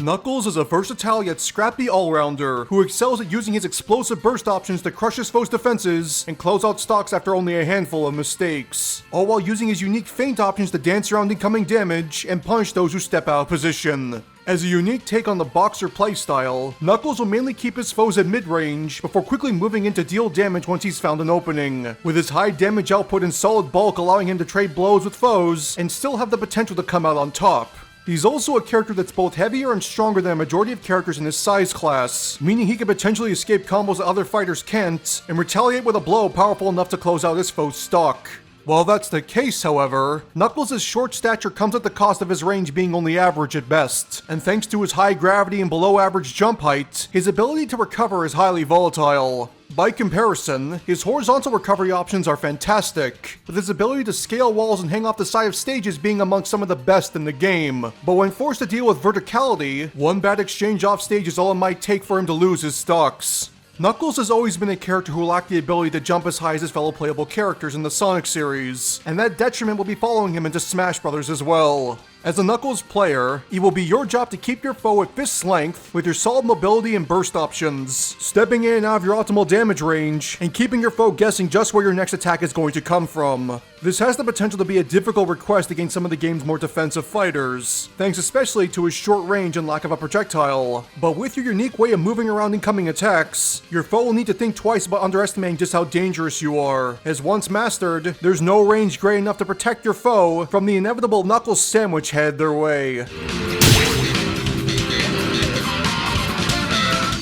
Knuckles is a versatile yet scrappy all-rounder who excels at using his explosive burst options to crush his foe's defenses and close out stocks after only a handful of mistakes, all while using his unique feint options to dance around incoming damage and punish those who step out of position. As a unique take on the boxer playstyle, Knuckles will mainly keep his foes at mid-range before quickly moving in to deal damage once he's found an opening, with his high damage output and solid bulk allowing him to trade blows with foes and still have the potential to come out on top. He's also a character that's both heavier and stronger than a majority of characters in his size class, meaning he can potentially escape combos that other fighters can't, and retaliate with a blow powerful enough to close out his foe's stock. While that's the case, however, Knuckles' short stature comes at the cost of his range being only average at best, and thanks to his high gravity and below average jump height, his ability to recover is highly volatile. By comparison, his horizontal recovery options are fantastic, with his ability to scale walls and hang off the side of stages being among some of the best in the game. But when forced to deal with verticality, one bad exchange off stage is all it might take for him to lose his stocks. Knuckles has always been a character who lacked the ability to jump as high as his fellow playable characters in the Sonic series, and that detriment will be following him into Smash Bros. As well. As a Knuckles player, it will be your job to keep your foe at fist length with your solid mobility and burst options, stepping in and out of your optimal damage range, and keeping your foe guessing just where your next attack is going to come from. This has the potential to be a difficult request against some of the game's more defensive fighters, thanks especially to his short range and lack of a projectile. But with your unique way of moving around incoming attacks, your foe will need to think twice about underestimating just how dangerous you are, as once mastered, there's no range great enough to protect your foe from the inevitable Knuckles sandwich head their way.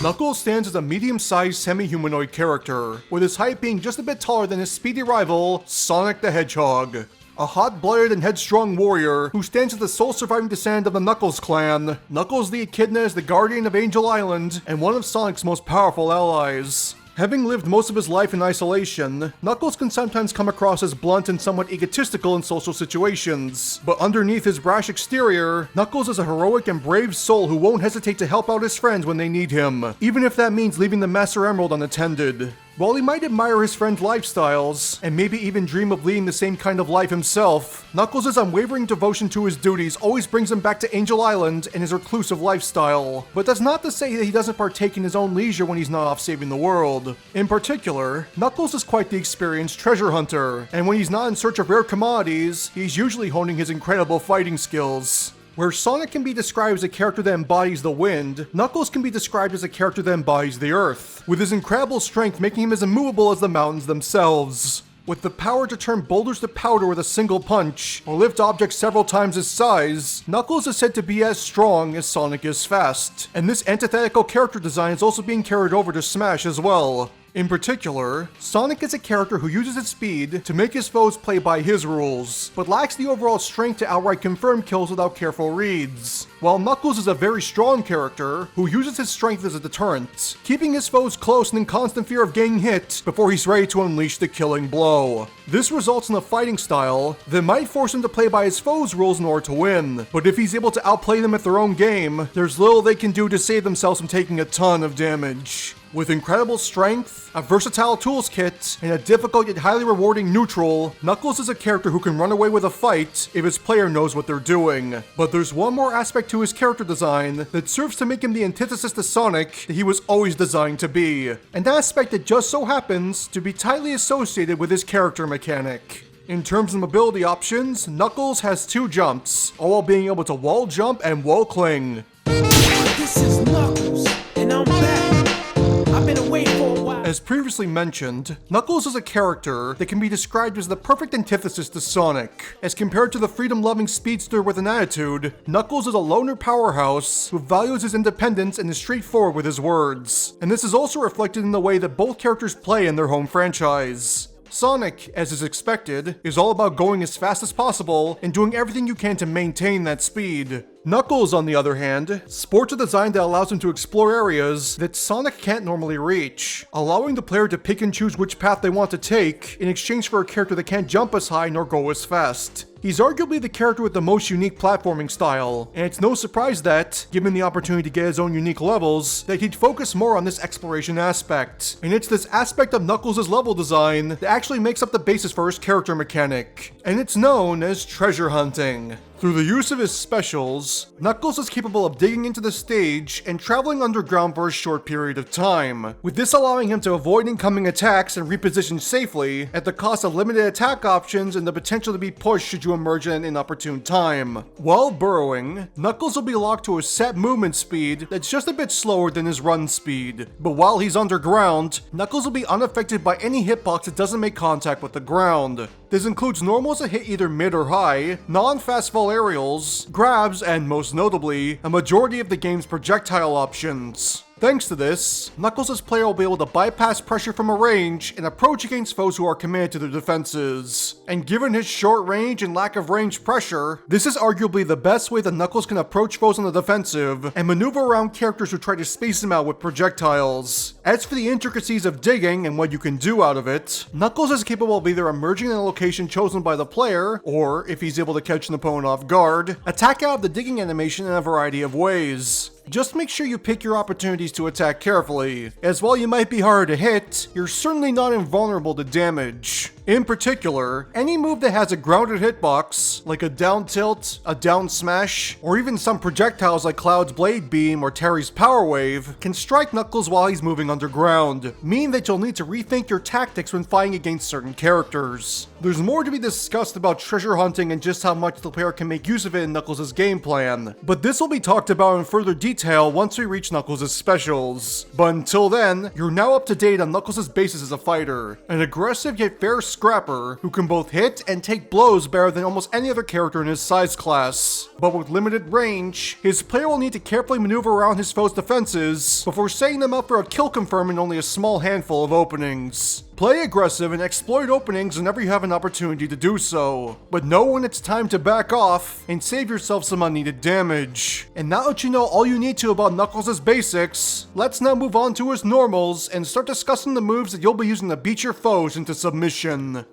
Knuckles stands as a medium-sized semi-humanoid character, with his height being just a bit taller than his speedy rival, Sonic the Hedgehog. A hot-blooded and headstrong warrior who stands as the sole surviving descendant of the Knuckles clan, Knuckles the Echidna is the guardian of Angel Island and one of Sonic's most powerful allies. Having lived most of his life in isolation, Knuckles can sometimes come across as blunt and somewhat egotistical in social situations, but underneath his brash exterior, Knuckles is a heroic and brave soul who won't hesitate to help out his friends when they need him, even if that means leaving the Master Emerald unattended. While he might admire his friends' lifestyles, and maybe even dream of leading the same kind of life himself, Knuckles' unwavering devotion to his duties always brings him back to Angel Island and his reclusive lifestyle. But that's not to say that he doesn't partake in his own leisure when he's not off saving the world. In particular, Knuckles is quite the experienced treasure hunter, and when he's not in search of rare commodities, he's usually honing his incredible fighting skills. Where Sonic can be described as a character that embodies the wind, Knuckles can be described as a character that embodies the earth, with his incredible strength making him as immovable as the mountains themselves. With the power to turn boulders to powder with a single punch, or lift objects several times his size, Knuckles is said to be as strong as Sonic is fast, and this antithetical character design is also being carried over to Smash as well. In particular, Sonic is a character who uses his speed to make his foes play by his rules, but lacks the overall strength to outright confirm kills without careful reads. While Knuckles is a very strong character who uses his strength as a deterrent, keeping his foes close and in constant fear of getting hit before he's ready to unleash the killing blow. This results in a fighting style that might force him to play by his foes' rules in order to win, but if he's able to outplay them at their own game, there's little they can do to save themselves from taking a ton of damage. With incredible strength, a versatile tools kit, and a difficult yet highly rewarding neutral, Knuckles is a character who can run away with a fight if his player knows what they're doing. But there's one more aspect to his character design that serves to make him the antithesis to Sonic that he was always designed to be, an aspect that just so happens to be tightly associated with his character mechanic. In terms of mobility options, Knuckles has 2 jumps, all while being able to wall jump and wall cling. This is Knuckles, and I'm back. I've been away for a while. As previously mentioned, Knuckles is a character that can be described as the perfect antithesis to Sonic. As compared to the freedom-loving speedster with an attitude, Knuckles is a loner powerhouse who values his independence and is straightforward with his words. And this is also reflected in the way that both characters play in their home franchise. Sonic, as is expected, is all about going as fast as possible and doing everything you can to maintain that speed. Knuckles, on the other hand, sports a design that allows him to explore areas that Sonic can't normally reach, allowing the player to pick and choose which path they want to take in exchange for a character that can't jump as high nor go as fast. He's arguably the character with the most unique platforming style, and it's no surprise that, given the opportunity to get his own unique levels, that he'd focus more on this exploration aspect. And it's this aspect of Knuckles' level design that actually makes up the basis for his character mechanic, and it's known as treasure hunting. Through the use of his specials, Knuckles is capable of digging into the stage and traveling underground for a short period of time, with this allowing him to avoid incoming attacks and reposition safely at the cost of limited attack options and the potential to be pushed should you emerge at an inopportune time. While burrowing, Knuckles will be locked to a set movement speed that's just a bit slower than his run speed, but while he's underground, Knuckles will be unaffected by any hitbox that doesn't make contact with the ground. This includes normals that hit either mid or high, non-fast fall aerials, grabs, and most notably, a majority of the game's projectile options. Thanks to this, Knuckles' player will be able to bypass pressure from a range and approach against foes who are committed to their defenses. And given his short range and lack of range pressure, this is arguably the best way that Knuckles can approach foes on the defensive and maneuver around characters who try to space him out with projectiles. As for the intricacies of digging and what you can do out of it, Knuckles is capable of either emerging in a location chosen by the player, or, if he's able to catch an opponent off guard, attack out of the digging animation in a variety of ways. Just make sure you pick your opportunities to attack carefully, as while you might be harder to hit, you're certainly not invulnerable to damage. In particular, any move that has a grounded hitbox, like a down tilt, a down smash, or even some projectiles like Cloud's Blade Beam or Terry's Power Wave, can strike Knuckles while he's moving underground, meaning that you'll need to rethink your tactics when fighting against certain characters. There's more to be discussed about treasure hunting and just how much the player can make use of it in Knuckles' game plan, but this will be talked about in further detail once we reach Knuckles' specials. But until then, you're now up to date on Knuckles' basis as a fighter, an aggressive yet fair scrapper who can both hit and take blows better than almost any other character in his size class. But with limited range, his player will need to carefully maneuver around his foe's defenses before setting them up for a kill confirm in only a small handful of openings. Play aggressive and exploit openings whenever you have an opportunity to do so, but know when it's time to back off and save yourself some unneeded damage. And now that you know all you need to about Knuckles' basics, let's now move on to his normals and start discussing the moves that you'll be using to beat your foes into submission.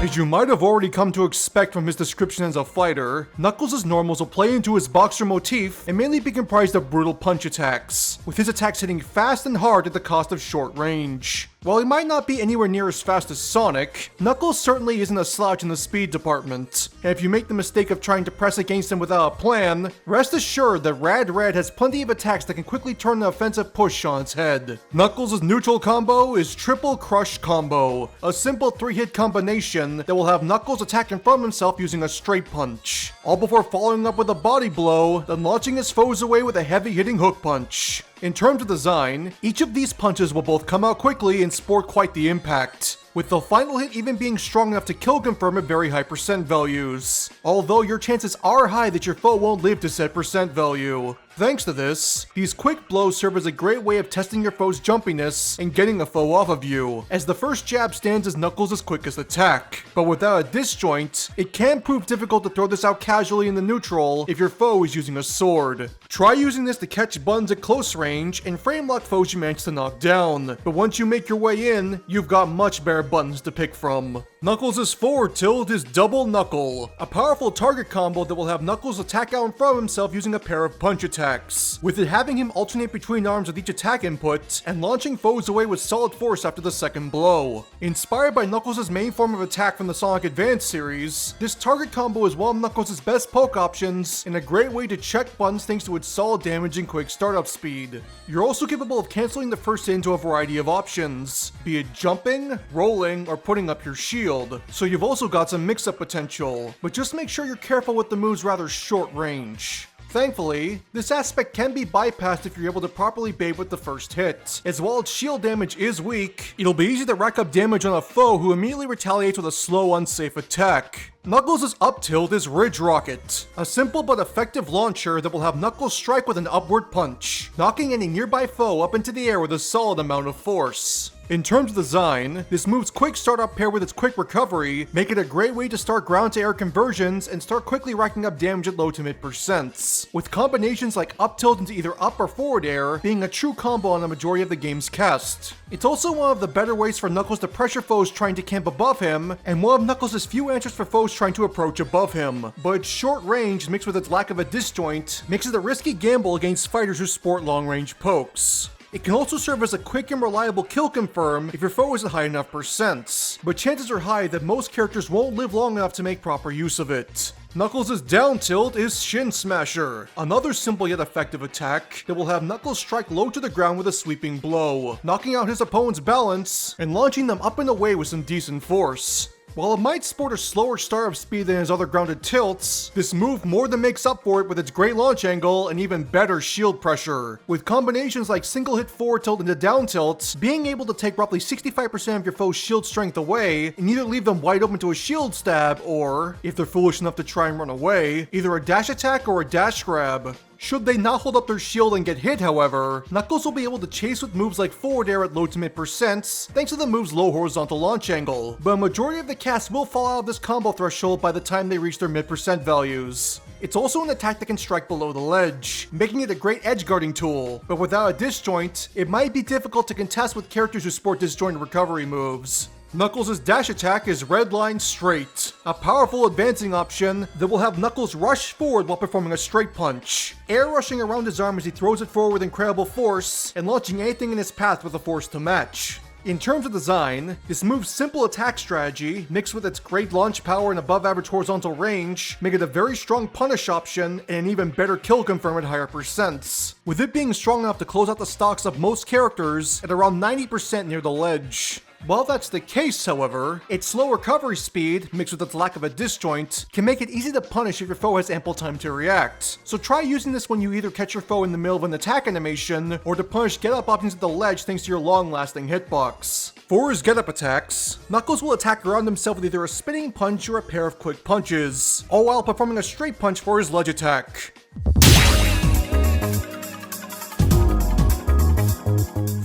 As you might have already come to expect from his description as a fighter, Knuckles' normals will play into his boxer motif and mainly be comprised of brutal punch attacks, with his attacks hitting fast and hard at the cost of short range. While he might not be anywhere near as fast as Sonic, Knuckles certainly isn't a slouch in the speed department, and if you make the mistake of trying to press against him without a plan, rest assured that Rad Red has plenty of attacks that can quickly turn an offensive push on its head. Knuckles' neutral combo is Triple Crush Combo, a simple 3-hit combination that will have Knuckles attacking from himself using a straight punch, all before following up with a body blow, then launching his foes away with a heavy-hitting hook punch. In terms of design, each of these punches will both come out quickly and sport quite the impact, with the final hit even being strong enough to kill confirm at very high percent values, although your chances are high that your foe won't live to said percent value. Thanks to this, these quick blows serve as a great way of testing your foe's jumpiness and getting a foe off of you, as the first jab stands as Knuckles' quickest attack. But without a disjoint, it can prove difficult to throw this out casually in the neutral if your foe is using a sword. Try using this to catch buttons at close range and frame lock foes you manage to knock down, but once you make your way in, you've got much better buttons to pick from. Knuckles' forward tilt is Double Knuckle, a powerful target combo that will have Knuckles attack out in front of himself using a pair of punch attacks, with it having him alternate between arms with each attack input, and launching foes away with solid force after the second blow. Inspired by Knuckles' main form of attack from the Sonic Advance series, this target combo is one of Knuckles' best poke options and a great way to check buttons thanks to its solid damage and quick startup speed. You're also capable of canceling the first hit into a variety of options, be it jumping, rolling, or putting up your shield, so you've also got some mix-up potential, but just make sure you're careful with the move's rather short range. Thankfully, this aspect can be bypassed if you're able to properly bait with the first hit, as while its shield damage is weak, it'll be easy to rack up damage on a foe who immediately retaliates with a slow, unsafe attack. Knuckles' up tilt is Ridge Rocket, a simple but effective launcher that will have Knuckles strike with an upward punch, knocking any nearby foe up into the air with a solid amount of force. In terms of design, this move's quick startup paired with its quick recovery make it a great way to start ground to air conversions and start quickly racking up damage at low to mid percents, with combinations like up tilt into either up or forward air being a true combo on the majority of the game's cast. It's also one of the better ways for Knuckles to pressure foes trying to camp above him, and one of Knuckles' few answers for foes trying to approach above him, but its short range mixed with its lack of a disjoint makes it a risky gamble against fighters who sport long range pokes. It can also serve as a quick and reliable kill confirm if your foe is at high enough percents, but chances are high that most characters won't live long enough to make proper use of it. Knuckles' down tilt is Shin Smasher, another simple yet effective attack that will have Knuckles strike low to the ground with a sweeping blow, knocking out his opponent's balance and launching them up and away with some decent force. While it might sport a slower startup speed than his other grounded tilts, this move more than makes up for it with its great launch angle and even better shield pressure, with combinations like single hit forward tilt into down tilts being able to take roughly 65% of your foe's shield strength away and either leave them wide open to a shield stab or, if they're foolish enough to try and run away, either a dash attack or a dash grab. Should they not hold up their shield and get hit, however, Knuckles will be able to chase with moves like forward air at low to mid percents, thanks to the move's low horizontal launch angle, but a majority of the cast will fall out of this combo threshold by the time they reach their mid percent values. It's also an attack that can strike below the ledge, making it a great edge guarding tool, but without a disjoint, it might be difficult to contest with characters who sport disjoint recovery moves. Knuckles' dash attack is Red Line Straight, a powerful advancing option that will have Knuckles rush forward while performing a straight punch, air rushing around his arm as he throws it forward with incredible force, and launching anything in his path with a force to match. In terms of design, this move's simple attack strategy, mixed with its great launch power and above average horizontal range, make it a very strong punish option and an even better kill confirm at higher percents, with it being strong enough to close out the stocks of most characters at around 90% near the ledge. While that's the case, however, its slow recovery speed, mixed with its lack of a disjoint, can make it easy to punish if your foe has ample time to react. So try using this when you either catch your foe in the middle of an attack animation, or to punish get-up options at the ledge thanks to your long-lasting hitbox. For his get-up attacks, Knuckles will attack around himself with either a spinning punch or a pair of quick punches, all while performing a straight punch for his ledge attack.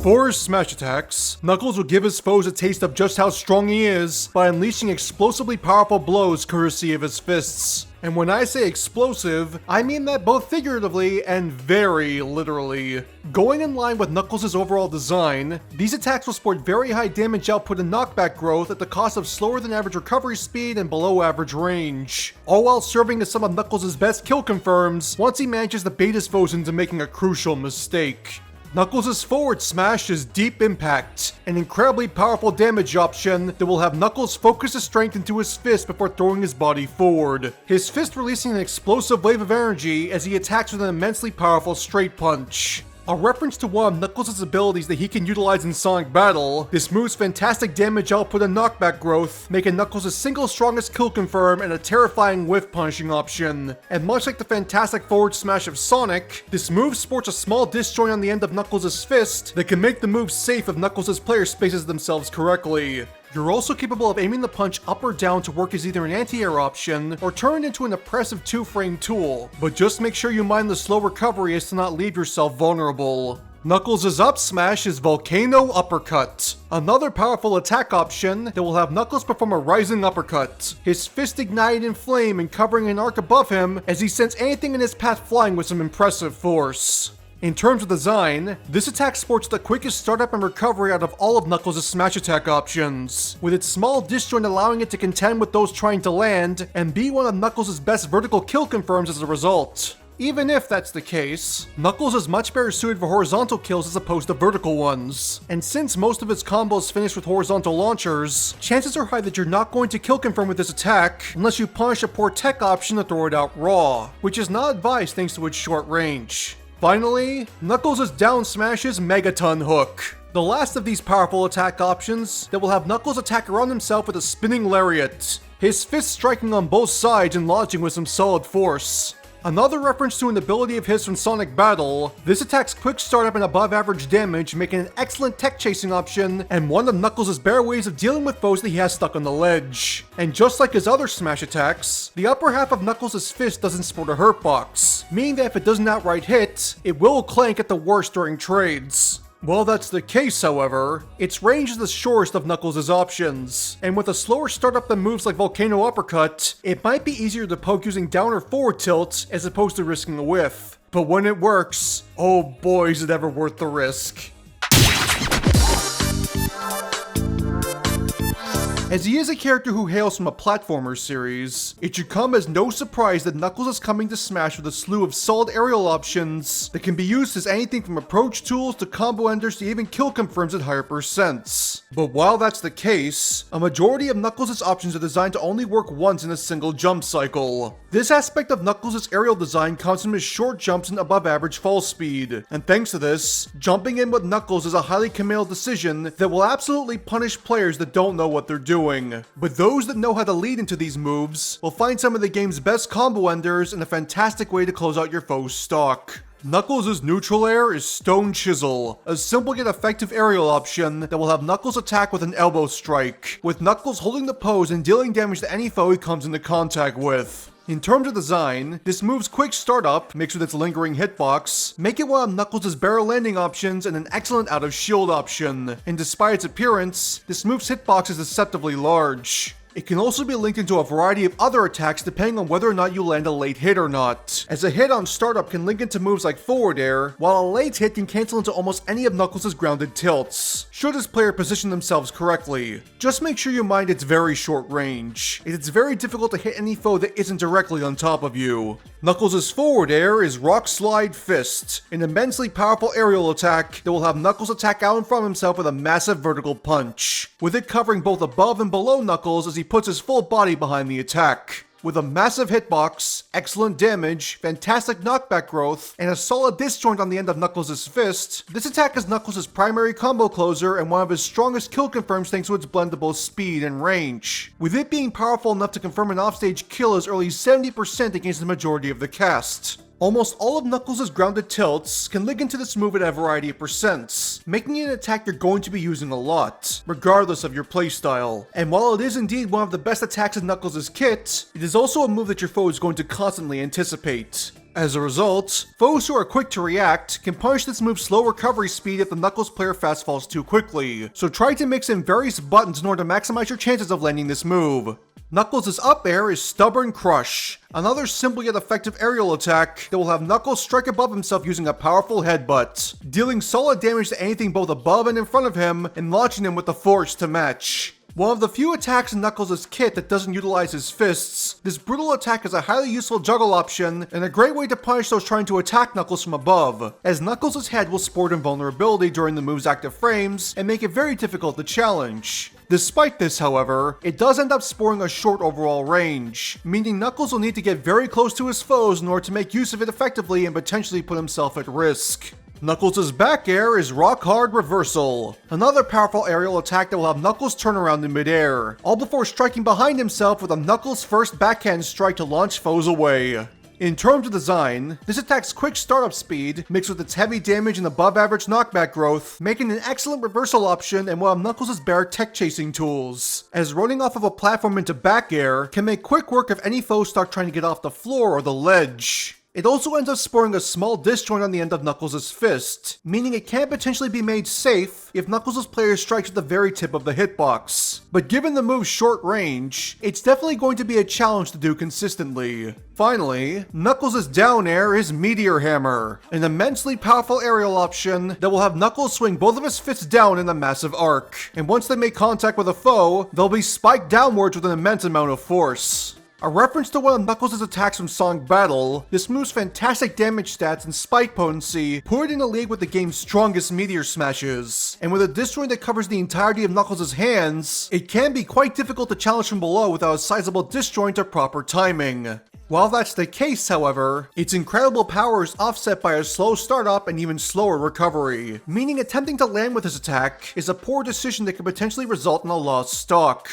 For his smash attacks, Knuckles will give his foes a taste of just how strong he is by unleashing explosively powerful blows courtesy of his fists. And when I say explosive, I mean that both figuratively and very literally. Going in line with Knuckles' overall design, these attacks will sport very high damage output and knockback growth at the cost of slower than average recovery speed and below average range, all while serving as some of Knuckles' best kill confirms once he manages to bait his foes into making a crucial mistake. Knuckles' forward smash is Deep Impact, an incredibly powerful damage option that will have Knuckles focus his strength into his fist before throwing his body forward, his fist releasing an explosive wave of energy as he attacks with an immensely powerful straight punch. A reference to one of Knuckles' abilities that he can utilize in Sonic Battle, this move's fantastic damage output and knockback growth, making Knuckles his single strongest kill confirm and a terrifying whiff punishing option. And much like the fantastic forward smash of Sonic, this move sports a small disjoint on the end of Knuckles' fist that can make the move safe if Knuckles' player spaces themselves correctly. You're also capable of aiming the punch up or down to work as either an anti-air option or turn it into an oppressive two-frame tool, but just make sure you mind the slow recovery as to not leave yourself vulnerable. Knuckles' up smash is Volcano Uppercut, another powerful attack option that will have Knuckles perform a rising uppercut, his fist ignited in flame and covering an arc above him as he sends anything in his path flying with some impressive force. In terms of design, this attack sports the quickest startup and recovery out of all of Knuckles' smash attack options, with its small disjoint allowing it to contend with those trying to land and be one of Knuckles' best vertical kill confirms as a result. Even if that's the case, Knuckles is much better suited for horizontal kills as opposed to vertical ones, and since most of its combos finish with horizontal launchers, chances are high that you're not going to kill confirm with this attack unless you punish a poor tech option to throw it out raw, which is not advised thanks to its short range. Finally, Knuckles' down smash is Megaton Hook, the last of these powerful attack options that will have Knuckles attack around himself with a spinning lariat, his fist striking on both sides and launching with some solid force. Another reference to an ability of his from Sonic Battle, this attack's quick startup and above average damage make it an excellent tech chasing option and one of Knuckles' better ways of dealing with foes that he has stuck on the ledge. And just like his other smash attacks, the upper half of Knuckles' fist doesn't sport a hurt box, meaning that if it doesn't outright hit, it will clank at the worst during trades. While that's the case, however, its range is the shortest of Knuckles' options, and with a slower startup than moves like Volcano Uppercut, it might be easier to poke using down or forward tilt as opposed to risking a whiff. But when it works, oh boy is it ever worth the risk. As he is a character who hails from a platformer series, it should come as no surprise that Knuckles is coming to Smash with a slew of solid aerial options that can be used as anything from approach tools to combo enders to even kill confirms at higher percents. But while that's the case, a majority of Knuckles' options are designed to only work once in a single jump cycle. This aspect of Knuckles' aerial design comes from his short jumps and above average fall speed, and thanks to this, jumping in with Knuckles is a highly committal decision that will absolutely punish players that don't know what they're doing. But those that know how to lead into these moves will find some of the game's best combo enders and a fantastic way to close out your foe's stock. Knuckles' neutral air is Stone Chisel, a simple yet effective aerial option that will have Knuckles attack with an elbow strike, with Knuckles holding the pose and dealing damage to any foe he comes into contact with. In terms of design, this move's quick startup, mixed with its lingering hitbox, make it one of Knuckles' barrel landing options and an excellent out of shield option, and despite its appearance, this move's hitbox is deceptively large. It can also be linked into a variety of other attacks depending on whether or not you land a late hit or not, as a hit on startup can link into moves like forward air, while a late hit can cancel into almost any of Knuckles' grounded tilts, should his player position themselves correctly. Just make sure you mind its very short range. It's very difficult to hit any foe that isn't directly on top of you. Knuckles' forward air is Rock Slide Fist, an immensely powerful aerial attack that will have Knuckles attack out in front of himself with a massive vertical punch, with it covering both above and below Knuckles as he puts his full body behind the attack. With a massive hitbox, excellent damage, fantastic knockback growth, and a solid disjoint on the end of Knuckles' fist, this attack is Knuckles' primary combo closer and one of his strongest kill confirms thanks to its blend of both speed and range, with it being powerful enough to confirm an offstage kill as early as 70% against the majority of the cast. Almost all of Knuckles' grounded tilts can link into this move at a variety of percents, making it an attack you're going to be using a lot, regardless of your playstyle. And while it is indeed one of the best attacks in Knuckles' kit, it is also a move that your foe is going to constantly anticipate. As a result, foes who are quick to react can punish this move's slow recovery speed if the Knuckles player fast falls too quickly, so try to mix in various buttons in order to maximize your chances of landing this move. Knuckles' up air is Stubborn Crush, another simple yet effective aerial attack that will have Knuckles strike above himself using a powerful headbutt, dealing solid damage to anything both above and in front of him and launching him with the force to match. One of the few attacks in Knuckles' kit that doesn't utilize his fists, this brutal attack is a highly useful juggle option and a great way to punish those trying to attack Knuckles from above, as Knuckles' head will sport invulnerability during the move's active frames and make it very difficult to challenge. Despite this, however, it does end up sporing a short overall range, meaning Knuckles will need to get very close to his foes in order to make use of it effectively and potentially put himself at risk. Knuckles' back air is Rock Hard Reversal, another powerful aerial attack that will have Knuckles turn around in midair, all before striking behind himself with a Knuckles first backhand strike to launch foes away. In terms of design, this attack's quick startup speed, mixed with its heavy damage and above average knockback growth, making an excellent reversal option and one of Knuckles' better tech chasing tools, as running off of a platform into back air can make quick work of any foe stuck trying to get off the floor or the ledge. It also ends up sporing a small disjoint on the end of Knuckles' fist, meaning it can potentially be made safe if Knuckles' player strikes at the very tip of the hitbox. But given the move's short range, it's definitely going to be a challenge to do consistently. Finally, Knuckles' down air is Meteor Hammer, an immensely powerful aerial option that will have Knuckles swing both of his fists down in a massive arc, and once they make contact with a foe, they'll be spiked downwards with an immense amount of force. A reference to one of Knuckles' attacks from Sonic Battle, this move's fantastic damage stats and spike potency put it in a league with the game's strongest meteor smashes, and with a disjoint that covers the entirety of Knuckles' hands, it can be quite difficult to challenge from below without a sizable disjoint or proper timing. While that's the case, however, its incredible power is offset by a slow startup and even slower recovery, meaning attempting to land with this attack is a poor decision that could potentially result in a lost stock.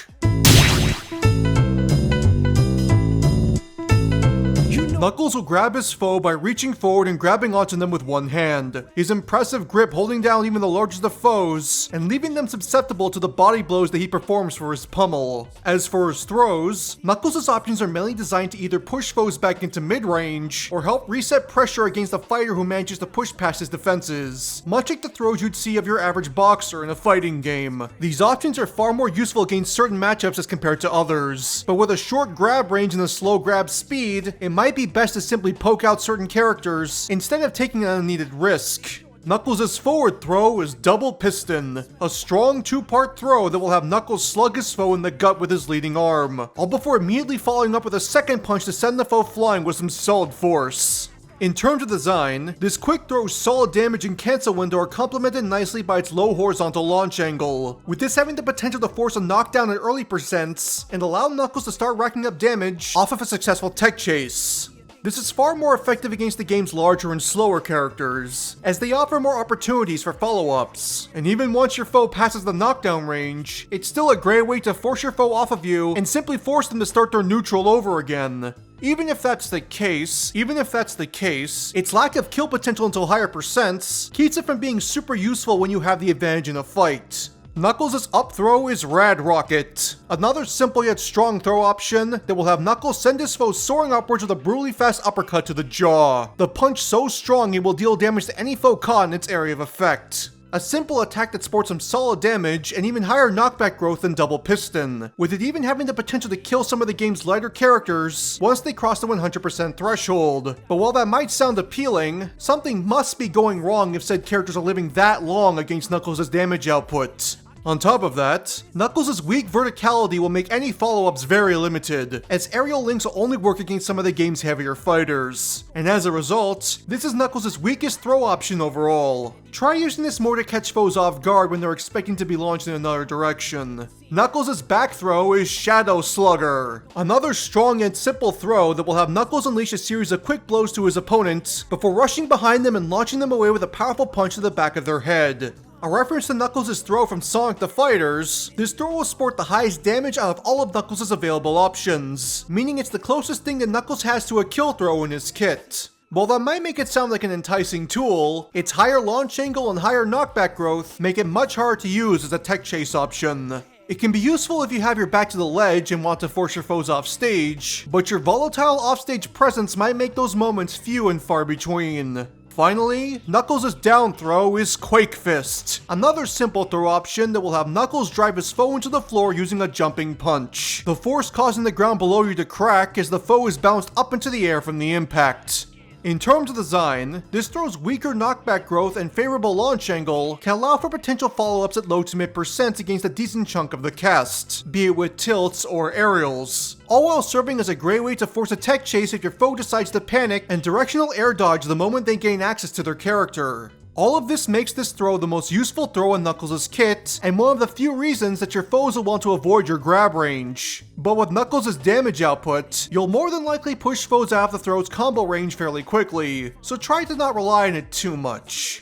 Knuckles will grab his foe by reaching forward and grabbing onto them with one hand, his impressive grip holding down even the largest of foes, and leaving them susceptible to the body blows that he performs for his pummel. As for his throws, Knuckles' options are mainly designed to either push foes back into mid-range, or help reset pressure against a fighter who manages to push past his defenses, much like the throws you'd see of your average boxer in a fighting game. These options are far more useful against certain matchups as compared to others, but with a short grab range and a slow grab speed, it might be best to simply poke out certain characters instead of taking an unneeded risk. Knuckles' forward throw is Double Piston, a strong two-part throw that will have Knuckles slug his foe in the gut with his leading arm, all before immediately following up with a second punch to send the foe flying with some solid force. In terms of design, this quick throw's solid damage and cancel window are complemented nicely by its low horizontal launch angle, with this having the potential to force a knockdown at early percents and allow Knuckles to start racking up damage off of a successful tech chase. This is far more effective against the game's larger and slower characters, as they offer more opportunities for follow-ups. And even once your foe passes the knockdown range, it's still a great way to force your foe off of you and simply force them to start their neutral over again. Even if that's the case, its lack of kill potential until higher percents keeps it from being super useful when you have the advantage in a fight. Knuckles' up throw is Rad Rocket, another simple yet strong throw option that will have Knuckles send his foe soaring upwards with a brutally fast uppercut to the jaw. The punch so strong it will deal damage to any foe caught in its area of effect. A simple attack that sports some solid damage and even higher knockback growth than Double Piston, with it even having the potential to kill some of the game's lighter characters once they cross the 100% threshold. But while that might sound appealing, something must be going wrong if said characters are living that long against Knuckles' damage output. On top of that, Knuckles' weak verticality will make any follow-ups very limited, as aerial links will only work against some of the game's heavier fighters. And as a result, this is Knuckles' weakest throw option overall. Try using this more to catch foes off guard when they're expecting to be launched in another direction. Knuckles' back throw is Shadow Slugger, another strong and simple throw that will have Knuckles unleash a series of quick blows to his opponent before rushing behind them and launching them away with a powerful punch to the back of their head. A reference to Knuckles' throw from Sonic the Fighters, this throw will sport the highest damage out of all of Knuckles' available options, meaning it's the closest thing that Knuckles has to a kill throw in his kit. While that might make it sound like an enticing tool, its higher launch angle and higher knockback growth make it much harder to use as a tech chase option. It can be useful if you have your back to the ledge and want to force your foes off stage, but your volatile offstage presence might make those moments few and far between. Finally, Knuckles' down throw is Quake Fist, another simple throw option that will have Knuckles drive his foe into the floor using a jumping punch, the force causing the ground below you to crack as the foe is bounced up into the air from the impact. In terms of design, this throw's weaker knockback growth and favorable launch angle can allow for potential follow-ups at low to mid percents against a decent chunk of the cast, be it with tilts or aerials, all while serving as a great way to force a tech chase if your foe decides to panic and directional air dodge the moment they gain access to their character. All of this makes this throw the most useful throw in Knuckles' kit, and one of the few reasons that your foes will want to avoid your grab range. But with Knuckles' damage output, you'll more than likely push foes out of the throw's combo range fairly quickly, so try to not rely on it too much.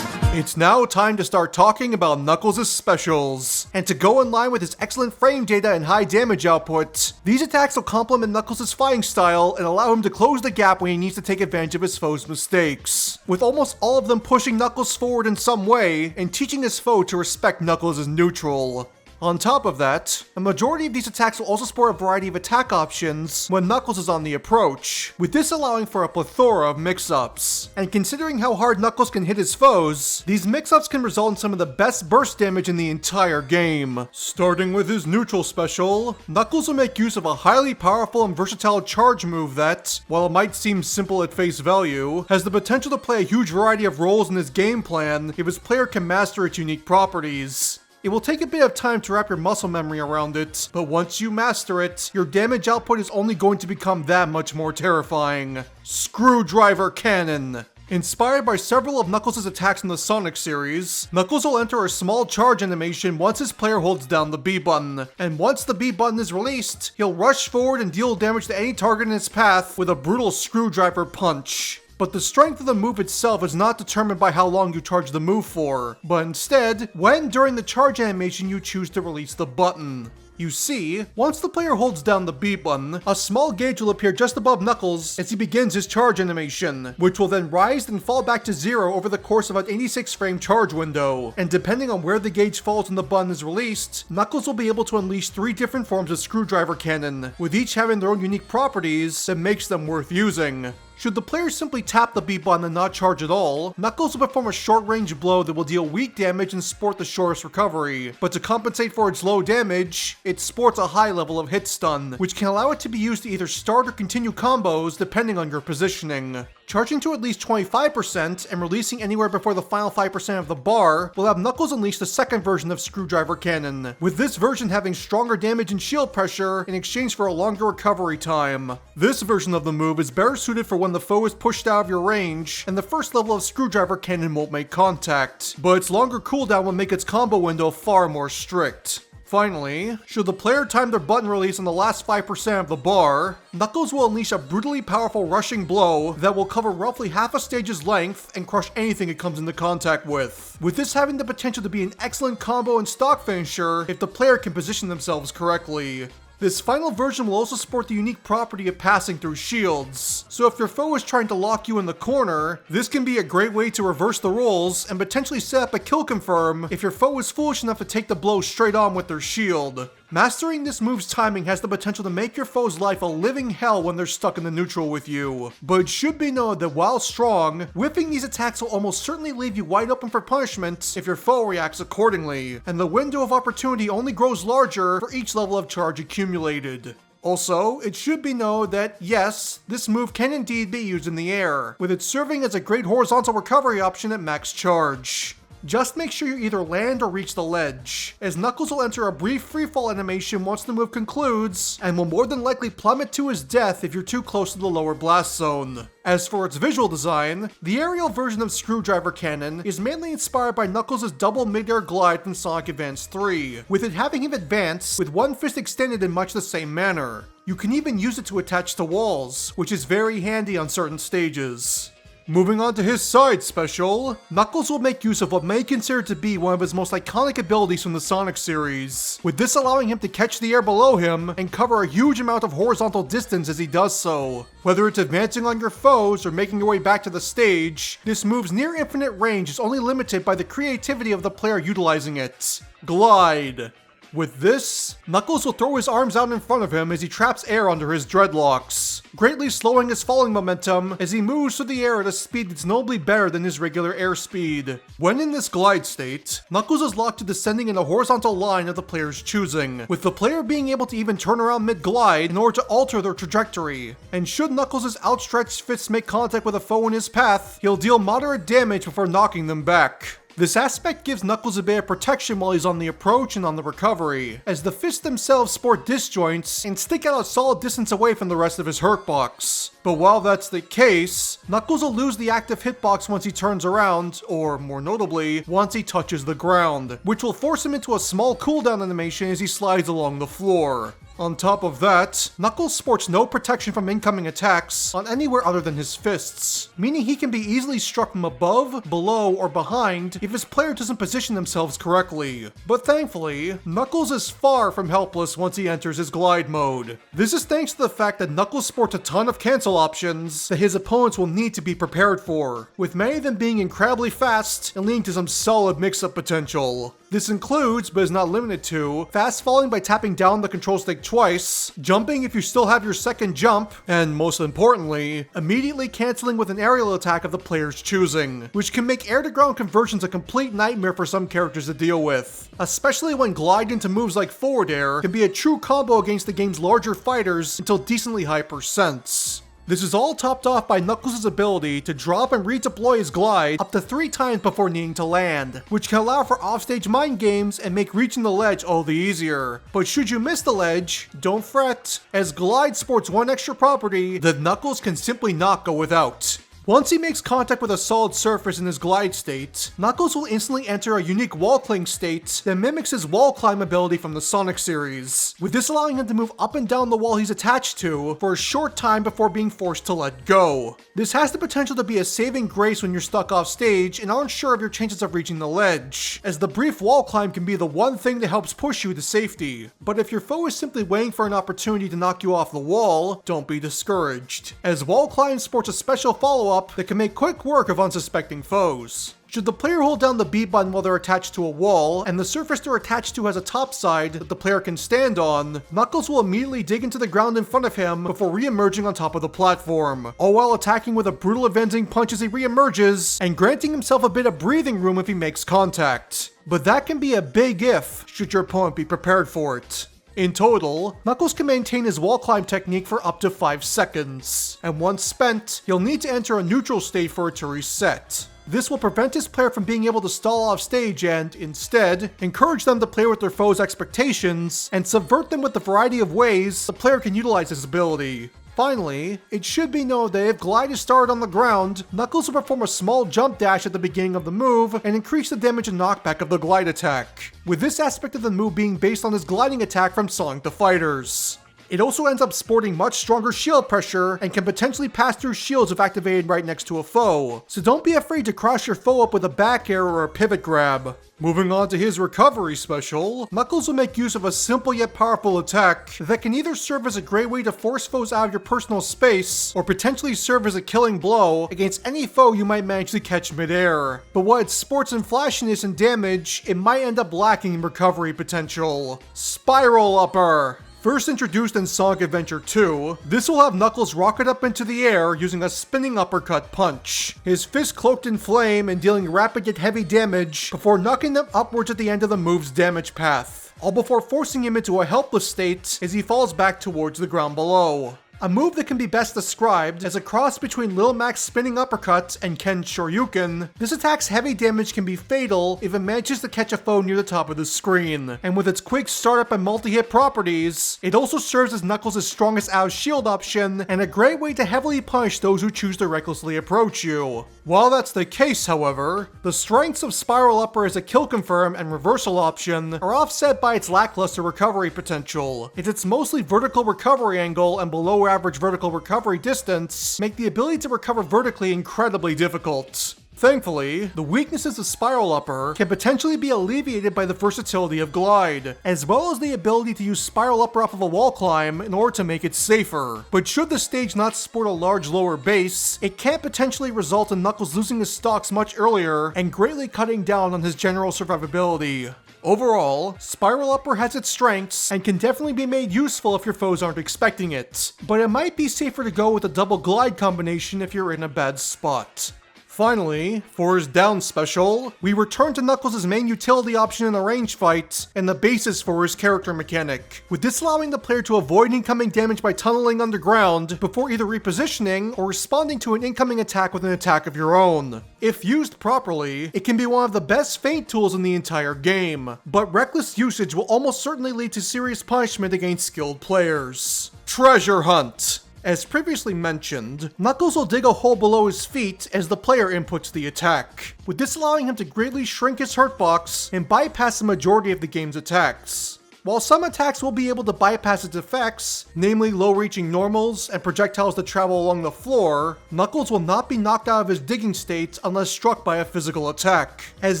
It's now time to start talking about Knuckles' specials. And to go in line with his excellent frame data and high damage output, these attacks will complement Knuckles' fighting style and allow him to close the gap when he needs to take advantage of his foe's mistakes, with almost all of them pushing Knuckles forward in some way and teaching his foe to respect Knuckles as neutral. On top of that, a majority of these attacks will also support a variety of attack options when Knuckles is on the approach, with this allowing for a plethora of mix-ups. And considering how hard Knuckles can hit his foes, these mix-ups can result in some of the best burst damage in the entire game. Starting with his neutral special, Knuckles will make use of a highly powerful and versatile charge move that, while it might seem simple at face value, has the potential to play a huge variety of roles in his game plan if his player can master its unique properties. It will take a bit of time to wrap your muscle memory around it, but once you master it, your damage output is only going to become that much more terrifying. Screwdriver Cannon. Inspired by several of Knuckles' attacks in the Sonic series, Knuckles will enter a small charge animation once his player holds down the B button, and once the B button is released, he'll rush forward and deal damage to any target in his path with a brutal screwdriver punch. But the strength of the move itself is not determined by how long you charge the move for, but instead, when during the charge animation you choose to release the button. You see, once the player holds down the B button, a small gauge will appear just above Knuckles as he begins his charge animation, which will then rise and fall back to 0 over the course of an 86 frame charge window. And depending on where the gauge falls when the button is released, Knuckles will be able to unleash 3 different forms of Screwdriver Cannon, with each having their own unique properties that makes them worth using. Should the player simply tap the B button and not charge at all, Knuckles will perform a short-range blow that will deal weak damage and sport the shortest recovery. But to compensate for its low damage, it sports a high level of hit stun, which can allow it to be used to either start or continue combos depending on your positioning. Charging to at least 25% and releasing anywhere before the final 5% of the bar will have Knuckles unleash the second version of Screwdriver Cannon, with this version having stronger damage and shield pressure in exchange for a longer recovery time. This version of the move is better suited for when the foe is pushed out of your range and the first level of Screwdriver Cannon won't make contact, but its longer cooldown will make its combo window far more strict. Finally, should the player time their button release on the last 5% of the bar, Knuckles will unleash a brutally powerful rushing blow that will cover roughly half a stage's length and crush anything it comes into contact with this having the potential to be an excellent combo and stock finisher if the player can position themselves correctly. This final version will also support the unique property of passing through shields, so if your foe is trying to lock you in the corner, this can be a great way to reverse the roles and potentially set up a kill confirm if your foe is foolish enough to take the blow straight on with their shield. Mastering this move's timing has the potential to make your foe's life a living hell when they're stuck in the neutral with you, but it should be noted that while strong, whipping these attacks will almost certainly leave you wide open for punishment if your foe reacts accordingly, and the window of opportunity only grows larger for each level of charge accumulated. Also, it should be known that, yes, this move can indeed be used in the air, with it serving as a great horizontal recovery option at max charge. Just make sure you either land or reach the ledge, as Knuckles will enter a brief freefall animation once the move concludes, and will more than likely plummet to his death if you're too close to the lower blast zone. As for its visual design, the aerial version of Screwdriver Cannon is mainly inspired by Knuckles' double mid-air glide from Sonic Advance 3, with it having him advance with one fist extended in much the same manner. You can even use it to attach to walls, which is very handy on certain stages. Moving on to his side special, Knuckles will make use of what many consider to be one of his most iconic abilities from the Sonic series, with this allowing him to catch the air below him and cover a huge amount of horizontal distance as he does so. Whether it's advancing on your foes or making your way back to the stage, this move's near infinite range is only limited by the creativity of the player utilizing it. Glide. With this, Knuckles will throw his arms out in front of him as he traps air under his dreadlocks, greatly slowing his falling momentum as he moves through the air at a speed that's notably better than his regular airspeed. When in this glide state, Knuckles is locked to descending in a horizontal line of the player's choosing, with the player being able to even turn around mid-glide in order to alter their trajectory. And should Knuckles' outstretched fists make contact with a foe in his path, he'll deal moderate damage before knocking them back. This aspect gives Knuckles a bit of protection while he's on the approach and on the recovery, as the fists themselves sport disjoints and stick out a solid distance away from the rest of his hurtbox. But while that's the case, Knuckles will lose the active hitbox once he turns around, or more notably, once he touches the ground, which will force him into a small cooldown animation as he slides along the floor. On top of that, Knuckles sports no protection from incoming attacks on anywhere other than his fists, meaning he can be easily struck from above, below, or behind if his player doesn't position themselves correctly. But thankfully, Knuckles is far from helpless once he enters his glide mode. This is thanks to the fact that Knuckles sports a ton of cancel options that his opponents will need to be prepared for, with many of them being incredibly fast and leading to some solid mix-up potential. This includes, but is not limited to, fast falling by tapping down the control stick twice, jumping if you still have your second jump, and most importantly, immediately canceling with an aerial attack of the player's choosing, which can make air-to-ground conversions a complete nightmare for some characters to deal with, especially when glide into moves like forward air can be a true combo against the game's larger fighters until decently high percents. This is all topped off by Knuckles' ability to drop and redeploy his glide up to 3 times before needing to land, which can allow for offstage mind games and make reaching the ledge all the easier. But should you miss the ledge, don't fret, as glide sports one extra property that Knuckles can simply not go without. Once he makes contact with a solid surface in his glide state, Knuckles will instantly enter a unique wall cling state that mimics his wall climb ability from the Sonic series, with this allowing him to move up and down the wall he's attached to for a short time before being forced to let go. This has the potential to be a saving grace when you're stuck off stage and aren't sure of your chances of reaching the ledge, as the brief wall climb can be the one thing that helps push you to safety. But if your foe is simply waiting for an opportunity to knock you off the wall, don't be discouraged, as wall climb sports a special follow-up follow-up that can make quick work of unsuspecting foes. Should the player hold down the B button while they're attached to a wall, and the surface they're attached to has a top side that the player can stand on, Knuckles will immediately dig into the ground in front of him before re-emerging on top of the platform, all while attacking with a brutal avenging punch as he re-emerges, and granting himself a bit of breathing room if he makes contact. But that can be a big if, should your opponent be prepared for it. In total, Knuckles can maintain his wall climb technique for up to 5 seconds, and once spent, he'll need to enter a neutral state for it to reset. This will prevent his player from being able to stall off stage and, instead, encourage them to play with their foes' expectations and subvert them with the variety of ways the player can utilize his ability. Finally, it should be known that if Glide is started on the ground, Knuckles will perform a small jump dash at the beginning of the move and increase the damage and knockback of the Glide attack, with this aspect of the move being based on his gliding attack from Sonic the Fighters. It also ends up sporting much stronger shield pressure and can potentially pass through shields if activated right next to a foe, so don't be afraid to cross your foe up with a back air or a pivot grab. Moving on to his recovery special, Knuckles will make use of a simple yet powerful attack that can either serve as a great way to force foes out of your personal space, or potentially serve as a killing blow against any foe you might manage to catch midair. But while it sports in flashiness and damage, it might end up lacking in recovery potential. Spiral Upper! First introduced in Sonic Adventure 2, this will have Knuckles rocket up into the air using a spinning uppercut punch, his fist cloaked in flame and dealing rapid yet heavy damage before knocking them upwards at the end of the move's damage path, all before forcing him into a helpless state as he falls back towards the ground below. A move that can be best described as a cross between Lil Mac's spinning uppercut and Ken's Shoryuken. This attack's heavy damage can be fatal if it manages to catch a foe near the top of the screen, and with its quick startup and multi-hit properties, it also serves as Knuckles' strongest out shield option and a great way to heavily punish those who choose to recklessly approach you. While that's the case, however, the strengths of Spiral Upper as a kill confirm and reversal option are offset by its lackluster recovery potential, as its mostly vertical recovery angle and below average vertical recovery distance make the ability to recover vertically incredibly difficult. Thankfully, the weaknesses of Spiral Upper can potentially be alleviated by the versatility of Glide, as well as the ability to use Spiral Upper off of a wall climb in order to make it safer. But should the stage not sport a large lower base, it can potentially result in Knuckles losing his stocks much earlier and greatly cutting down on his general survivability. Overall, Spiral Upper has its strengths and can definitely be made useful if your foes aren't expecting it, but it might be safer to go with a double glide combination if you're in a bad spot. Finally, for his down special, we return to Knuckles' main utility option in a range fight and the basis for his character mechanic, with this allowing the player to avoid incoming damage by tunneling underground before either repositioning or responding to an incoming attack with an attack of your own. If used properly, it can be one of the best feint tools in the entire game, but reckless usage will almost certainly lead to serious punishment against skilled players. Treasure Hunt! As previously mentioned, Knuckles will dig a hole below his feet as the player inputs the attack, with this allowing him to greatly shrink his hurtbox and bypass the majority of the game's attacks. While some attacks will be able to bypass its effects, namely low-reaching normals and projectiles that travel along the floor, Knuckles will not be knocked out of his digging state unless struck by a physical attack, as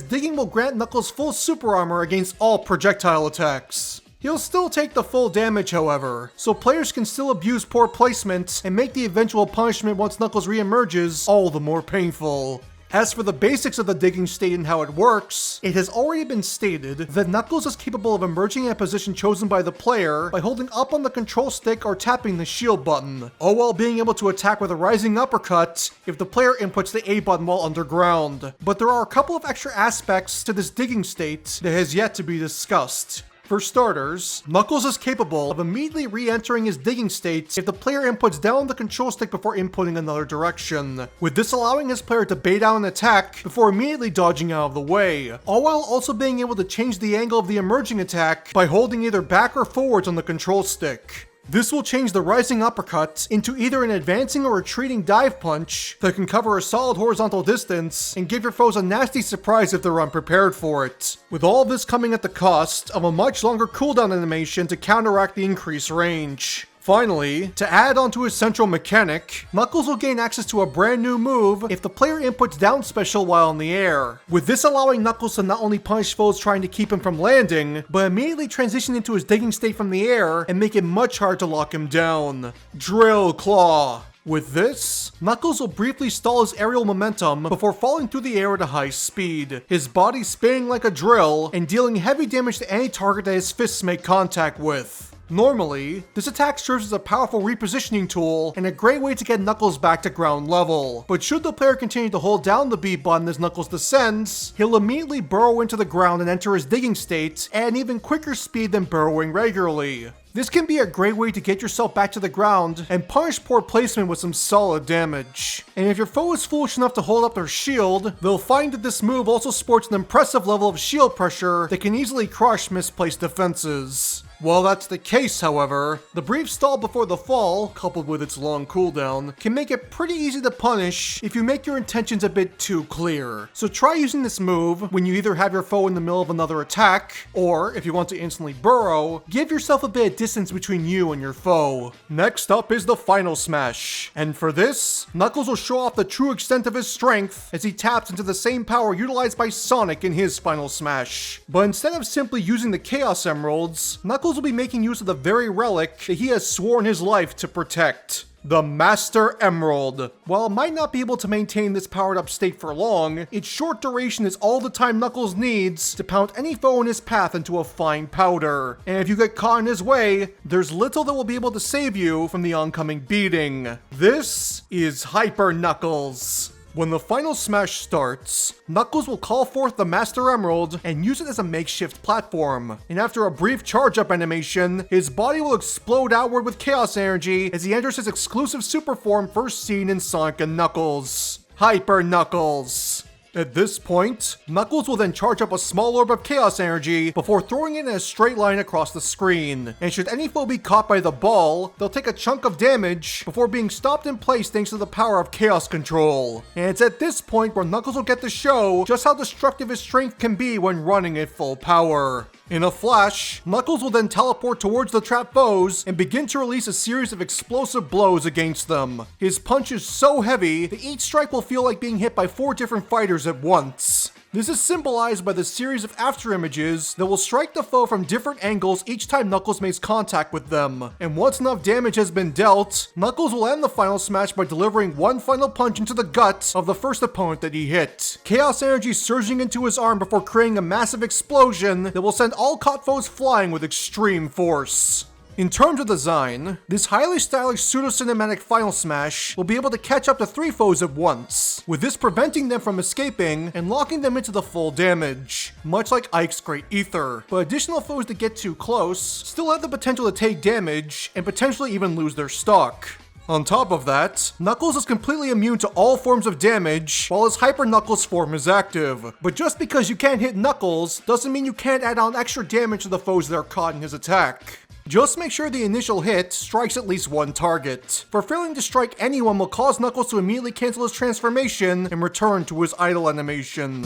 digging will grant Knuckles full super armor against all projectile attacks. He'll still take the full damage, however, so players can still abuse poor placement and make the eventual punishment once Knuckles re-emerges all the more painful. As for the basics of the digging state and how it works, it has already been stated that Knuckles is capable of emerging in a position chosen by the player by holding up on the control stick or tapping the shield button, all while being able to attack with a rising uppercut if the player inputs the A button while underground. But there are a couple of extra aspects to this digging state that has yet to be discussed. For starters, Knuckles is capable of immediately re-entering his digging state if the player inputs down the control stick before inputting another direction, with this allowing his player to bait out an attack before immediately dodging out of the way, all while also being able to change the angle of the emerging attack by holding either back or forwards on the control stick. This will change the rising uppercut into either an advancing or retreating dive punch that can cover a solid horizontal distance and give your foes a nasty surprise if they're unprepared for it, with all of this coming at the cost of a much longer cooldown animation to counteract the increased range. Finally, to add onto his central mechanic, Knuckles will gain access to a brand new move if the player inputs down special while in the air, with this allowing Knuckles to not only punish foes trying to keep him from landing, but immediately transition into his digging state from the air and make it much harder to lock him down. Drill Claw. With this, Knuckles will briefly stall his aerial momentum before falling through the air at a high speed, his body spinning like a drill and dealing heavy damage to any target that his fists make contact with. Normally, this attack serves as a powerful repositioning tool and a great way to get Knuckles back to ground level, but should the player continue to hold down the B button as Knuckles descends, he'll immediately burrow into the ground and enter his digging state at an even quicker speed than burrowing regularly. This can be a great way to get yourself back to the ground and punish poor placement with some solid damage. And if your foe is foolish enough to hold up their shield, they'll find that this move also sports an impressive level of shield pressure that can easily crush misplaced defenses. While that's the case, however, the brief stall before the fall, coupled with its long cooldown, can make it pretty easy to punish if you make your intentions a bit too clear. So try using this move when you either have your foe in the middle of another attack, or if you want to instantly burrow, give yourself a bit of distance between you and your foe. Next up is the final smash, and for this, Knuckles will show off the true extent of his strength as he taps into the same power utilized by Sonic in his final smash. But instead of simply using the Chaos Emeralds, Knuckles will be making use of the very relic that he has sworn his life to protect. The Master Emerald. While it might not be able to maintain this powered up state for long, its short duration is all the time Knuckles needs to pound any foe in his path into a fine powder. And if you get caught in his way, there's little that will be able to save you from the oncoming beating. This is Hyper Knuckles. When the final smash starts, Knuckles will call forth the Master Emerald and use it as a makeshift platform. And after a brief charge-up animation, his body will explode outward with chaos energy as he enters his exclusive super form first seen in Sonic and Knuckles. Hyper Knuckles. At this point, Knuckles will then charge up a small orb of chaos energy before throwing it in a straight line across the screen. And should any foe be caught by the ball, they'll take a chunk of damage before being stopped in place thanks to the power of chaos control. And it's at this point where Knuckles will get to show just how destructive his strength can be when running at full power. In a flash, Knuckles will then teleport towards the trapped foes and begin to release a series of explosive blows against them. His punch is so heavy that each strike will feel like being hit by 4 different fighters at once. This is symbolized by the series of after images that will strike the foe from different angles each time Knuckles makes contact with them. And once enough damage has been dealt, Knuckles will end the final smash by delivering one final punch into the gut of the first opponent that he hit. Chaos energy surging into his arm before creating a massive explosion that will send all caught foes flying with extreme force. In terms of design, this highly stylish pseudo-cinematic final smash will be able to catch up to 3 foes at once, with this preventing them from escaping and locking them into the full damage, much like Ike's Great Ether. But additional foes that get too close still have the potential to take damage and potentially even lose their stock. On top of that, Knuckles is completely immune to all forms of damage while his Hyper Knuckles form is active. But just because you can't hit Knuckles doesn't mean you can't add on extra damage to the foes that are caught in his attack. Just make sure the initial hit strikes at least one target, for failing to strike anyone will cause Knuckles to immediately cancel his transformation and return to his idle animation.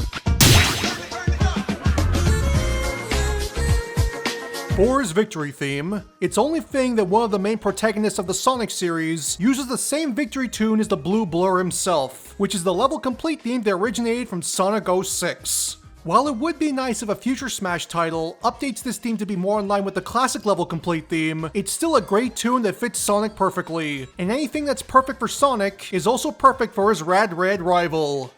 For his victory theme, it's only fitting that one of the main protagonists of the Sonic series uses the same victory tune as the Blue Blur himself, which is the level complete theme that originated from Sonic 06. While it would be nice if a future Smash title updates this theme to be more in line with the classic level complete theme, it's still a great tune that fits Sonic perfectly, and anything that's perfect for Sonic is also perfect for his Rad Red rival.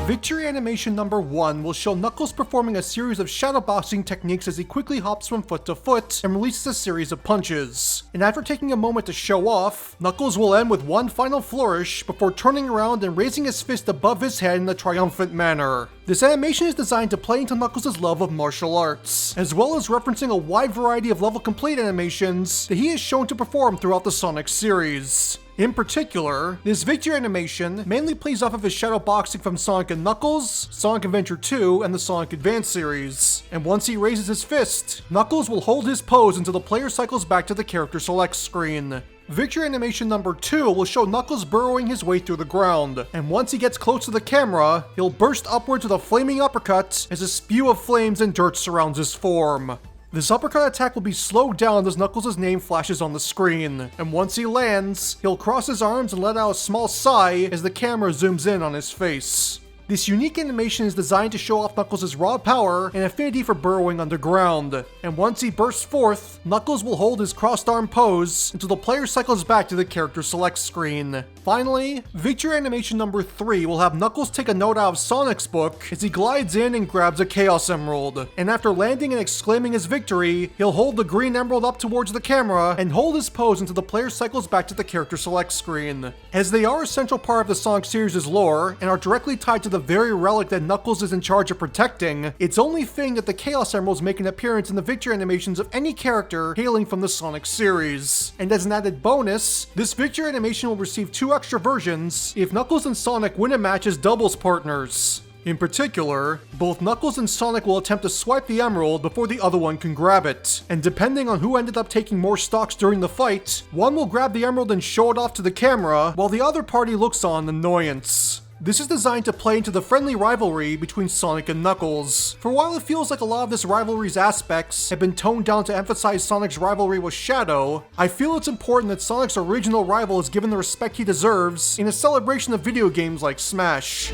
Victory animation number 1 will show Knuckles performing a series of shadowboxing techniques as he quickly hops from foot to foot and releases a series of punches. And after taking a moment to show off, Knuckles will end with one final flourish before turning around and raising his fist above his head in a triumphant manner. This animation is designed to play into Knuckles' love of martial arts, as well as referencing a wide variety of level complete animations that he is shown to perform throughout the Sonic series. In particular, this victory animation mainly plays off of his shadow boxing from Sonic & Knuckles, Sonic Adventure 2, and the Sonic Advance series. And once he raises his fist, Knuckles will hold his pose until the player cycles back to the character select screen. Victory animation number 2 will show Knuckles burrowing his way through the ground, and once he gets close to the camera, he'll burst upwards with a flaming uppercut as a spew of flames and dirt surrounds his form. This uppercut attack will be slowed down as Knuckles' name flashes on the screen, and once he lands, he'll cross his arms and let out a small sigh as the camera zooms in on his face. This unique animation is designed to show off Knuckles' raw power and affinity for burrowing underground, and once he bursts forth, Knuckles will hold his crossed arm pose until the player cycles back to the character select screen. Finally, victory animation number 3 will have Knuckles take a note out of Sonic's book as he glides in and grabs a Chaos Emerald, and after landing and exclaiming his victory, he'll hold the green emerald up towards the camera and hold his pose until the player cycles back to the character select screen. As they are a central part of the Sonic series' lore and are directly tied to the very relic that Knuckles is in charge of protecting, it's only fitting that the Chaos Emeralds make an appearance in the victory animations of any character hailing from the Sonic series. And as an added bonus, this victory animation will receive 2 extra versions if Knuckles and Sonic win a match as doubles partners. In particular, both Knuckles and Sonic will attempt to swipe the emerald before the other one can grab it, and depending on who ended up taking more stocks during the fight, one will grab the emerald and show it off to the camera, while the other party looks on in annoyance. This is designed to play into the friendly rivalry between Sonic and Knuckles. For while it feels like a lot of this rivalry's aspects have been toned down to emphasize Sonic's rivalry with Shadow, I feel it's important that Sonic's original rival is given the respect he deserves in a celebration of video games like Smash.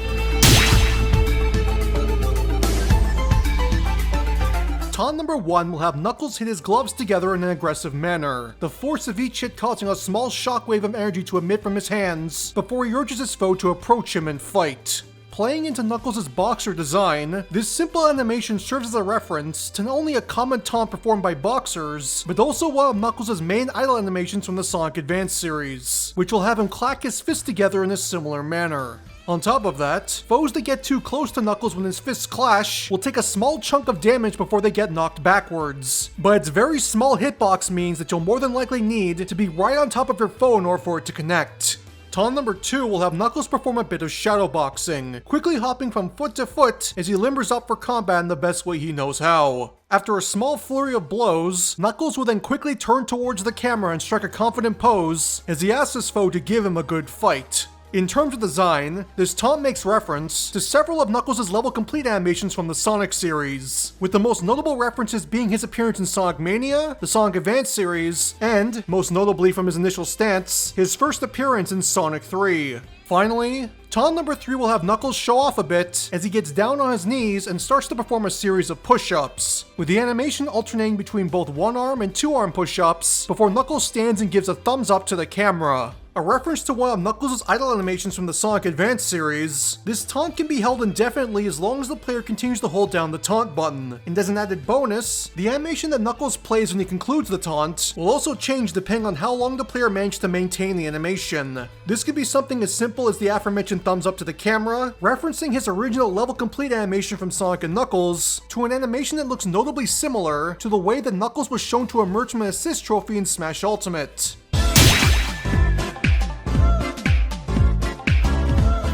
Taunt number 1 will have Knuckles hit his gloves together in an aggressive manner, the force of each hit causing a small shockwave of energy to emit from his hands before he urges his foe to approach him and fight. Playing into Knuckles' boxer design, this simple animation serves as a reference to not only a common taunt performed by boxers, but also one of Knuckles' main idle animations from the Sonic Advance series, which will have him clack his fists together in a similar manner. On top of that, foes that get too close to Knuckles when his fists clash will take a small chunk of damage before they get knocked backwards. But its very small hitbox means that you'll more than likely need to be right on top of your foe in order for it to connect. Taunt number 2 will have Knuckles perform a bit of shadow boxing, quickly hopping from foot to foot as he limbers up for combat in the best way he knows how. After a small flurry of blows, Knuckles will then quickly turn towards the camera and strike a confident pose as he asks his foe to give him a good fight. In terms of design, this taunt makes reference to several of Knuckles' level complete animations from the Sonic series, with the most notable references being his appearance in Sonic Mania, the Sonic Advance series, and, most notably from his initial stance, his first appearance in Sonic 3. Finally, taunt number 3 will have Knuckles show off a bit as he gets down on his knees and starts to perform a series of push-ups, with the animation alternating between both one-arm and two-arm push-ups before Knuckles stands and gives a thumbs up to the camera. A reference to one of Knuckles' idle animations from the Sonic Advance series, this taunt can be held indefinitely as long as the player continues to hold down the taunt button. And as an added bonus, the animation that Knuckles plays when he concludes the taunt will also change depending on how long the player managed to maintain the animation. This could be something as simple as the aforementioned thumbs up to the camera, referencing his original level complete animation from Sonic and Knuckles, to an animation that looks notably similar to the way that Knuckles was shown to emerge from an assist trophy in Smash Ultimate.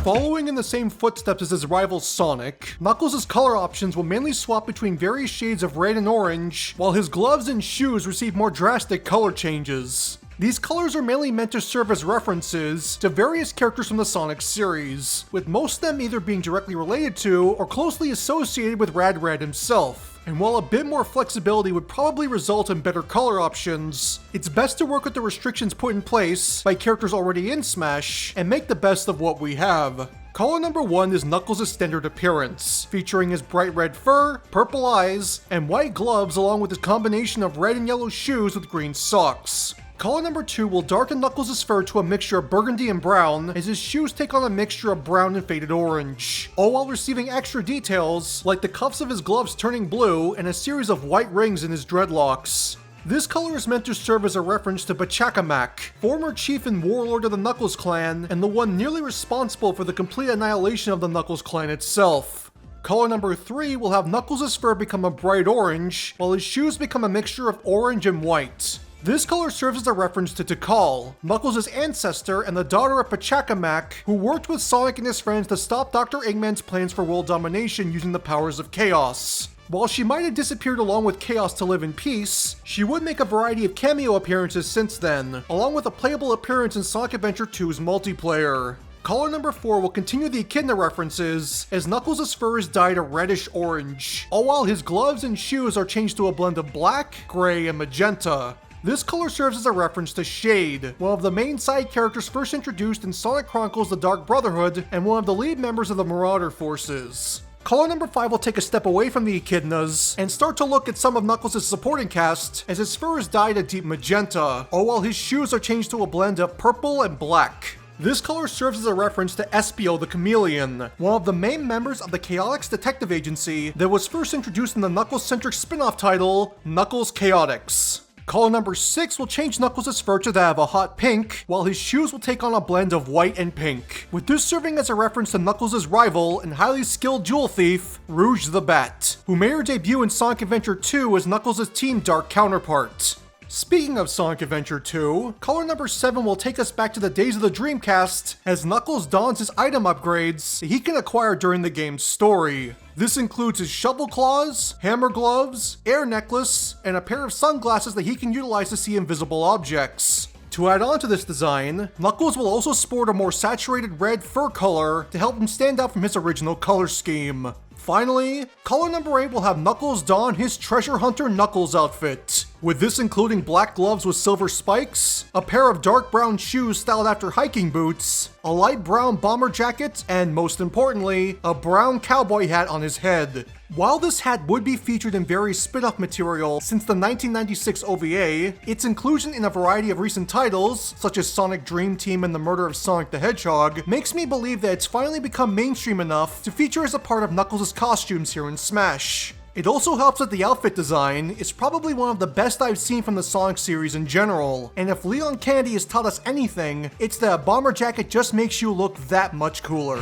Following in the same footsteps as his rival Sonic, Knuckles' color options will mainly swap between various shades of red and orange, while his gloves and shoes receive more drastic color changes. These colors are mainly meant to serve as references to various characters from the Sonic series, with most of them either being directly related to or closely associated with Rad Red himself. And while a bit more flexibility would probably result in better color options, it's best to work with the restrictions put in place by characters already in Smash and make the best of what we have. Color number 1 is Knuckles' standard appearance, featuring his bright red fur, purple eyes, and white gloves along with his combination of red and yellow shoes with green socks. Color number 2 will darken Knuckles' fur to a mixture of burgundy and brown, as his shoes take on a mixture of brown and faded orange, all while receiving extra details like the cuffs of his gloves turning blue and a series of white rings in his dreadlocks. This color is meant to serve as a reference to Bachakamak, former chief and warlord of the Knuckles clan, and the one nearly responsible for the complete annihilation of the Knuckles clan itself. Color number 3 will have Knuckles' fur become a bright orange, while his shoes become a mixture of orange and white. This color serves as a reference to Tikal, Knuckles' ancestor and the daughter of Pachacamac, who worked with Sonic and his friends to stop Dr. Eggman's plans for world domination using the powers of Chaos. While she might have disappeared along with Chaos to live in peace, she would make a variety of cameo appearances since then, along with a playable appearance in Sonic Adventure 2's multiplayer. Color number 4 will continue the Echidna references, as Knuckles' fur is dyed a reddish orange, all while his gloves and shoes are changed to a blend of black, gray, and magenta. This color serves as a reference to Shade, one of the main side characters first introduced in Sonic Chronicles The Dark Brotherhood and one of the lead members of the Marauder forces. Color number 5 will take a step away from the Echidnas and start to look at some of Knuckles' supporting cast as his fur is dyed a deep magenta, all while his shoes are changed to a blend of purple and black. This color serves as a reference to Espio the Chameleon, one of the main members of the Chaotix detective agency that was first introduced in the Knuckles-centric spin-off title, Knuckles Chaotix. Color number 6 will change Knuckles' fur to that of a hot pink, while his shoes will take on a blend of white and pink, with this serving as a reference to Knuckles' rival and highly skilled jewel thief, Rouge the Bat, who made her debut in Sonic Adventure 2 as Knuckles' Team Dark counterpart. Speaking of Sonic Adventure 2, color number 7 will take us back to the days of the Dreamcast as Knuckles dons his item upgrades that he can acquire during the game's story. This includes his shovel claws, hammer gloves, air necklace, and a pair of sunglasses that he can utilize to see invisible objects. To add on to this design, Knuckles will also sport a more saturated red fur color to help him stand out from his original color scheme. Finally, color number 8 will have Knuckles don his Treasure Hunter Knuckles outfit, with this including black gloves with silver spikes, a pair of dark brown shoes styled after hiking boots, a light brown bomber jacket, and most importantly, a brown cowboy hat on his head. While this hat would be featured in various spin-off material since the 1996 OVA, its inclusion in a variety of recent titles, such as Sonic Dream Team and the Murder of Sonic the Hedgehog, makes me believe that it's finally become mainstream enough to feature as a part of Knuckles' costumes here in Smash. It also helps that the outfit design is probably one of the best I've seen from the Sonic series in general, and if Leon Kennedy has taught us anything, it's that a bomber jacket just makes you look that much cooler.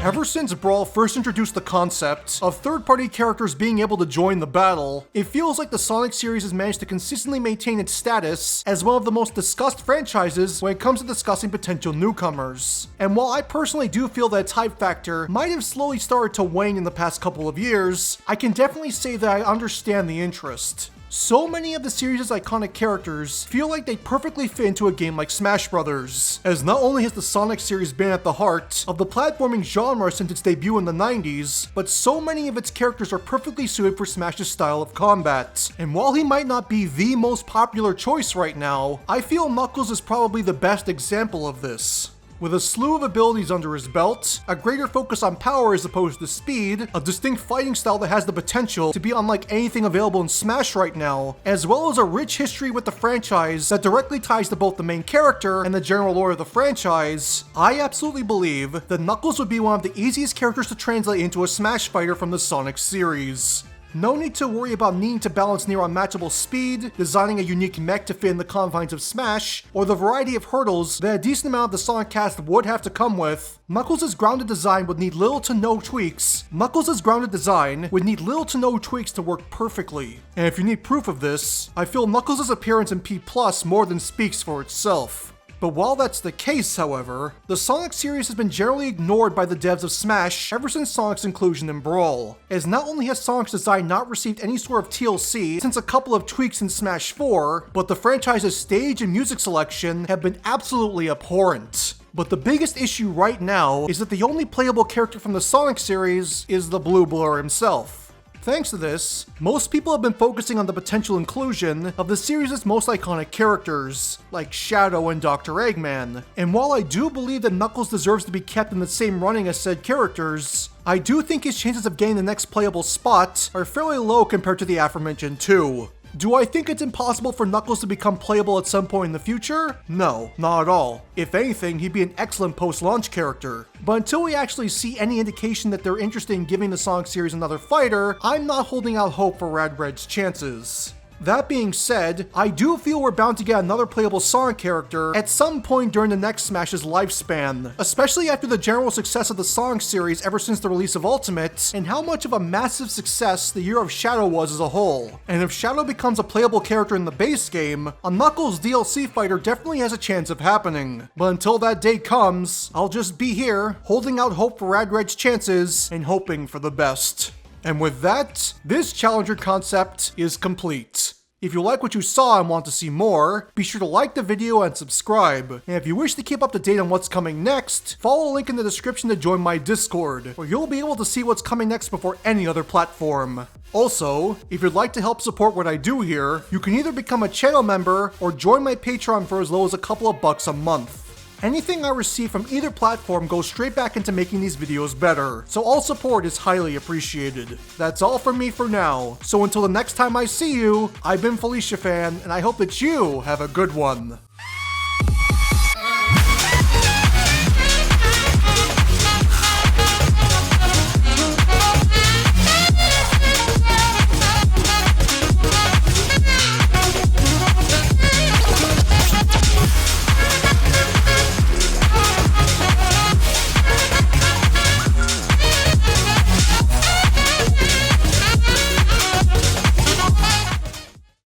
Ever since Brawl first introduced the concept of third-party characters being able to join the battle, it feels like the Sonic series has managed to consistently maintain its status as one of the most discussed franchises when it comes to discussing potential newcomers. And while I personally do feel that its hype factor might have slowly started to wane in the past couple of years, I can definitely say that I understand the interest. So many of the series' iconic characters feel like they perfectly fit into a game like Smash Bros., as not only has the Sonic series been at the heart of the platforming genre since its debut in the 90s, but so many of its characters are perfectly suited for Smash's style of combat. And while he might not be the most popular choice right now, I feel Knuckles is probably the best example of this. With a slew of abilities under his belt, a greater focus on power as opposed to speed, a distinct fighting style that has the potential to be unlike anything available in Smash right now, as well as a rich history with the franchise that directly ties to both the main character and the general lore of the franchise, I absolutely believe that Knuckles would be one of the easiest characters to translate into a Smash fighter from the Sonic series. No need to worry about needing to balance near unmatchable speed, designing a unique mech to fit in the confines of Smash, or the variety of hurdles that a decent amount of the Sonic cast would have to come with. Knuckles' grounded design would need little to no tweaks. Knuckles' grounded design would need little to no tweaks to work perfectly. And if you need proof of this, I feel Knuckles' appearance in P+ more than speaks for itself. But while that's the case, however, the Sonic series has been generally ignored by the devs of Smash ever since Sonic's inclusion in Brawl, as not only has Sonic's design not received any sort of TLC since a couple of tweaks in Smash 4, but the franchise's stage and music selection have been absolutely abhorrent. But the biggest issue right now is that the only playable character from the Sonic series is the Blue Blur himself. Thanks to this, most people have been focusing on the potential inclusion of the series' most iconic characters, like Shadow and Dr. Eggman. And while I do believe that Knuckles deserves to be kept in the same running as said characters, I do think his chances of getting the next playable spot are fairly low compared to the aforementioned two. Do I think it's impossible for Knuckles to become playable at some point in the future? No, not at all. If anything, he'd be an excellent post-launch character. But until we actually see any indication that they're interested in giving the Sonic series another fighter, I'm not holding out hope for Rad Red's chances. That being said, I do feel we're bound to get another playable Sonic character at some point during the next Smash's lifespan, especially after the general success of the Sonic series ever since the release of Ultimate, and how much of a massive success the Year of Shadow was as a whole. And if Shadow becomes a playable character in the base game, a Knuckles DLC fighter definitely has a chance of happening. But until that day comes, I'll just be here, holding out hope for Rad Red's chances, and hoping for the best. And with that, this Challenger concept is complete. If you like what you saw and want to see more, be sure to like the video and subscribe. And if you wish to keep up to date on what's coming next, follow the link in the description to join my Discord, where you'll be able to see what's coming next before any other platform. Also, if you'd like to help support what I do here, you can either become a channel member or join my Patreon for as low as a couple of bucks a month. Anything I receive from either platform goes straight back into making these videos better, so all support is highly appreciated. That's all from me for now, so until the next time I see you, I've been Felicia Fan, and I hope that you have a good one.